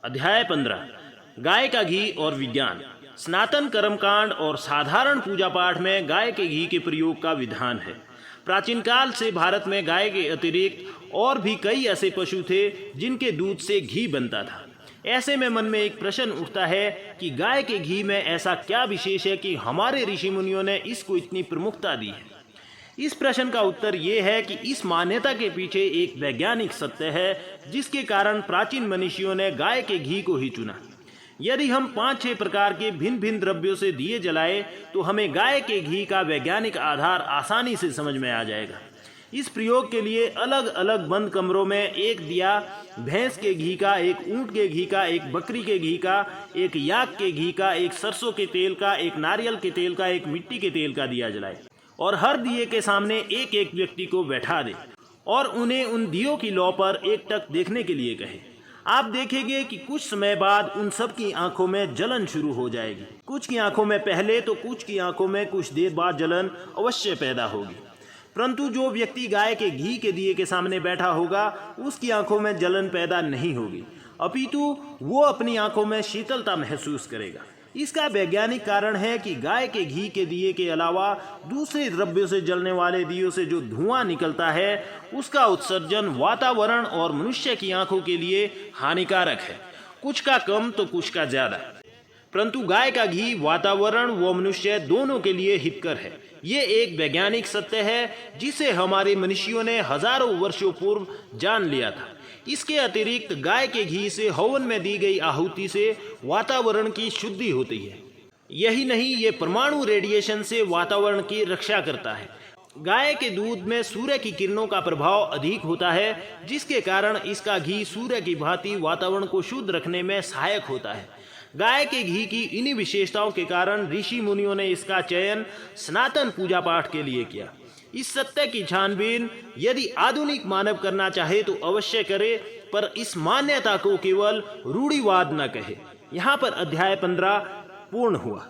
अध्याय 15 गाय का घी और विज्ञान। सनातन कर्मकांड और साधारण पूजा पाठ में गाय के घी के प्रयोग का विधान है। प्राचीन काल से भारत में गाय के अतिरिक्त और भी कई ऐसे पशु थे जिनके दूध से घी बनता था। ऐसे में मन में एक प्रश्न उठता है कि गाय के घी में ऐसा क्या विशेष है कि हमारे ऋषि मुनियों ने इसको इतनी प्रमुखता दी है। इस प्रश्न का उत्तर ये है कि इस मान्यता के पीछे एक वैज्ञानिक सत्य है जिसके कारण प्राचीन मनीषियों ने गाय के घी को ही चुना। यदि हम 5-6 प्रकार के भिन्न भिन्न द्रव्यों से दिए जलाएं तो हमें गाय के घी का वैज्ञानिक आधार आसानी से समझ में आ जाएगा। इस प्रयोग के लिए अलग अलग बंद कमरों में एक दिया भैंस के घी का, एक ऊंट के घी का, एक बकरी के घी का, एक याक के घी का, एक सरसों के तेल का, एक नारियल के तेल का, एक मिट्टी के तेल का दिया जलाए और हर दिए के सामने एक एक व्यक्ति को बैठा दे और उन्हें उन दियों की लौ पर एकटक देखने के लिए कहे। आप देखेंगे कि कुछ समय बाद उन सब की आंखों में जलन शुरू हो जाएगी। कुछ की आंखों में पहले तो कुछ की आंखों में कुछ देर बाद जलन अवश्य पैदा होगी, परंतु जो व्यक्ति गाय के घी के दिए के सामने बैठा होगा उसकी आंखों में जलन पैदा नहीं होगी, अपितु वो अपनी आंखों में शीतलता महसूस करेगा। इसका वैज्ञानिक कारण है कि गाय के घी के दिए के अलावा दूसरे द्रव्यों से जलने वाले दियों से जो धुआं निकलता है उसका उत्सर्जन वातावरण और मनुष्य की आंखों के लिए हानिकारक है, कुछ का कम तो कुछ का ज्यादा। परंतु गाय का घी वातावरण व मनुष्य दोनों के लिए हितकर है। ये एक वैज्ञानिक सत्य है जिसे हमारे मनुष्यों ने हजारों वर्षों पूर्व जान लिया था। इसके अतिरिक्त गाय के घी से हवन में दी गई आहुति से वातावरण की शुद्धि होती है। यही नहीं, ये परमाणु रेडिएशन से वातावरण की रक्षा करता है। गाय के दूध में सूर्य की किरणों का प्रभाव अधिक होता है जिसके कारण इसका घी सूर्य की भांति वातावरण को शुद्ध रखने में सहायक होता है। गाय के घी की इन्हीं विशेषताओं के कारण ऋषि मुनियों ने इसका चयन सनातन पूजा पाठ के लिए किया। इस सत्य की छानबीन यदि आधुनिक मानव करना चाहे तो अवश्य करे, पर इस मान्यता को केवल रूढ़िवाद न कहे। यहाँ पर अध्याय 15 पूर्ण हुआ।